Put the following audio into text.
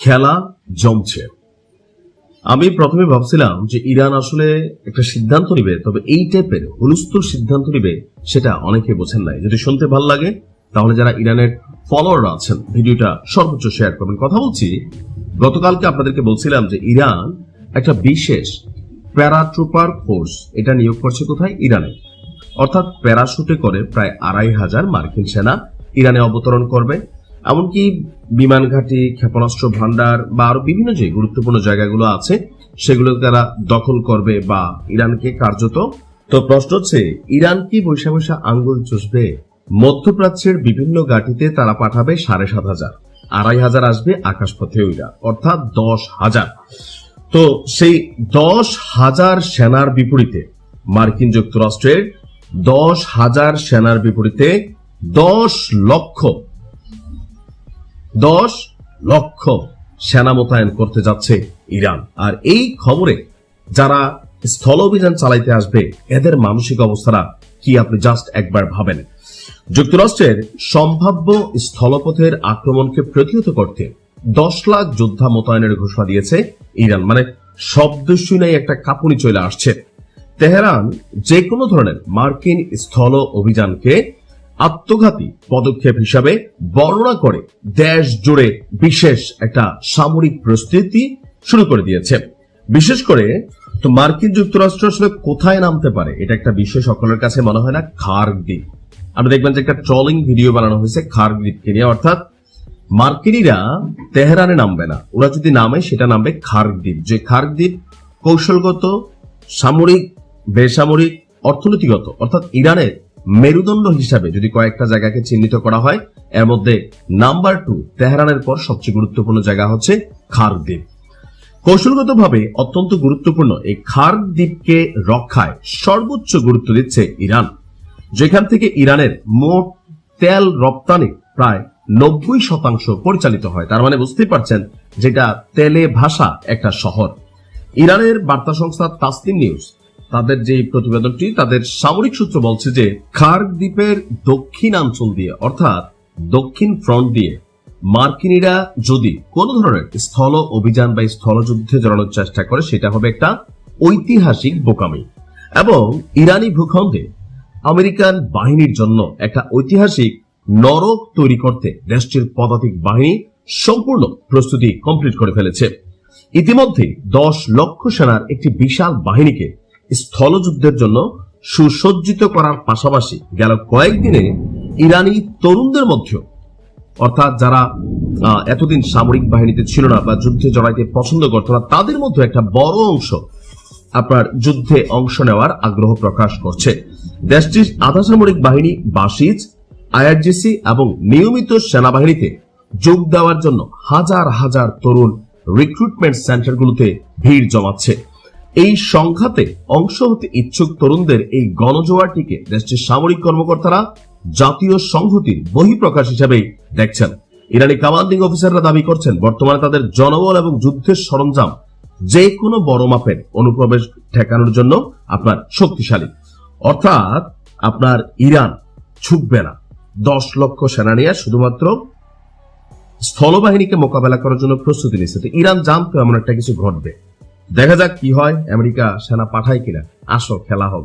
খেলা জমছে। আমি প্রথমে ভাবছিলাম যে ইরান আসলে একটা সিদ্ধান্ত নিবে, তবে এই টাইপের হুলস্থুল সিদ্ধান্ত নিবে সেটা অনেকে বোঝেন নাই। যদি শুনতে ভালো লাগে তাহলে যারা ইরানের ফলোয়ার আছেন ভিডিওটা সর্বোচ্চ শেয়ার করবেন। কথা বলছি, গতকালকে আপনাদেরকে বলছিলাম যে ইরান একটা বিশেষ প্যারাট্রুপার ফোর্স এটা নিয়োগ করছে কোথায়? ইরানে। অর্থাৎ প্যারাশুটে করে প্রায় 2500 মার্কিন সেনা ইরানে অবতরণ করবে। এমনকি বিমান ঘাঁটি, ক্ষেপণাস্ত্র ভান্ডার বা আরো বিভিন্ন যে গুরুত্বপূর্ণ জায়গাগুলো আছে সেগুলো তারা দখল করবে বা ইরানকে কার্যত। তো প্রশ্ন হচ্ছে, ইরান কি বৈশা বৈশা আঙ্গুল চুষবে? মধ্যপ্রাচ্যের বিভিন্ন ঘাঁটিতে তারা পাঠাবে 7,500, 2,500 আসবে আকাশপথে ওইরা, অর্থাৎ 10,000। তো সেই 10,000 সেনার বিপরীতে মার্কিন যুক্তরাষ্ট্রের 10,000 সেনার বিপরীতে 10 লক্ষ সেনা মোতায়েন করতে যাচ্ছে ইরান। আর এই খবরে যারা স্থল অভিযান চালাইতে আসবে এদের মানসিক অবস্থাটা কি আপনি জাস্ট একবার ভাবেন। যুক্তরাষ্ট্রের সম্ভাব্য স্থলপথের আক্রমণকে প্রতিহত করতে 10 লাখ যোদ্ধা মোতায়েনের ঘোষণা দিয়েছে ইরান। মানে শব্দ শুনেই একটা কাঁপুনি চলে আসছে। তেহরান যে কোনো ধরনের মার্কিন স্থল অভিযানকে আত্মঘাতী পদক্ষেপ হিসাবে বর্ণনা করে দেশ জুড়ে বিশেষ একটা সামরিক প্রস্তুতি শুরু করে দিয়েছে। বিশেষ করে তো মার্কিন যুক্তরাষ্ট্র আসলে কোথায় নামতে পারে এটা একটা বিষয় সকলের কাছে মনে হয় না। খার্গ দ্বীপ, আপনি দেখবেন যে একটা ট্রলিং ভিডিও বানানো হয়েছে খার্গ দ্বীপকে নিয়ে। অর্থাৎ মার্কিনীরা তেহরানে নামবে না, ওরা যদি নামে সেটা নামবে খার্গ দ্বীপ। যে খার্গ দ্বীপ কৌশলগত, সামরিক, বেসামরিক, অর্থনীতিগত অর্থাৎ ইরানের মেরুদণ্ড হিসাবে যদি কয়েকটা জায়গাকে চিহ্নিত করা হয় এর মধ্যে নাম্বার 2 তেহরানের পর সবচেয়ে গুরুত্বপূর্ণ জায়গা হচ্ছে খার্গ দ্বীপ। কৌশলগতভাবে অত্যন্ত গুরুত্বপূর্ণ এই খার্গ দ্বীপকে রক্ষায় সর্বোচ্চ গুরুত্ব দিচ্ছে ইরান, যেখান থেকে ইরানের মোট তেল রপ্তানি প্রায় 90% পরিচালিত হয়। তার মানে বুঝতেই পারছেন যেটা তেলে ভাসা একটা শহর। ইরানের বার্তা সংস্থা তাসনিম নিউজ তাদের যে প্রতিবেদনটি, তাদের সামরিক সূত্র বলছে যে খার্গ দ্বীপের দক্ষিণাঞ্চল দিয়ে অর্থাৎ দক্ষিণ ফ্রন্ট দিয়ে মার্কিনীরা যদি কোন ধরনের স্থল অভিযান বা স্থলযুদ্ধে জড়ানোর চেষ্টা করে সেটা হবে একটা ঐতিহাসিক বোকামি, এবং ইরানি ভূখণ্ডে আমেরিকান বাহিনীর জন্য একটা ঐতিহাসিক নরক তৈরি করতে দেশটির পদাতিক বাহিনী সম্পূর্ণ প্রস্তুতি কমপ্লিট করে ফেলেছে। ইতিমধ্যে 10 লক্ষ সেনার একটি বিশাল বাহিনীকে স্থলযুদ্ধের জন্য সুসজ্জিত করার পাশাপাশি গেল কয়েকদিনে ইরানি তরুণদের মধ্যে, অর্থাৎ যারা এতদিন সামরিক বাহিনীতে ছিল না বা যুদ্ধে জড়াইতে পছন্দ করত না, তাদের মধ্যে একটা বড় অংশ আপনার যুদ্ধে অংশ নেওয়ার আগ্রহ প্রকাশ করছে। দেশটির আধা সামরিক বাহিনী বাসিজ, আইআরজিসি এবং নিয়মিত সেনাবাহিনীতে যোগ দেওয়ার জন্য হাজার হাজার তরুণ রিক্রুটমেন্ট সেন্টারগুলোতে ভিড় জমাচ্ছে। এই সংঘাতে অংশ হতে ইচ্ছুক তরুণদের এই গণজোয়ারটিকে দেশটির সামরিক কর্মকর্তারা জাতীয় সংহতির বহিঃপ্রকাশ হিসেবে দেখছেন। ইরানি কমান্ডিং অফিসাররা দাবি করছেন বর্তমানে তাদের জনবল এবং যুদ্ধের সরঞ্জাম যে কোনো বড় মাপের অনুপ্রবেশ ঠেকানোর জন্য আপনার শক্তিশালী। অর্থাৎ আপনার ইরান ছুটবে না 10 লক্ষ সেনা নিয়ে শুধুমাত্র স্থলবাহিনীকে মোকাবেলা করার জন্য প্রস্তুতি নিচ্ছে। তো ইরান জানতো এমন একটা কিছু ঘটবে। দেখা যাক কি হয়, আমেরিকা সেনা পাঠায় কিনা। আসো, খেলা হবে।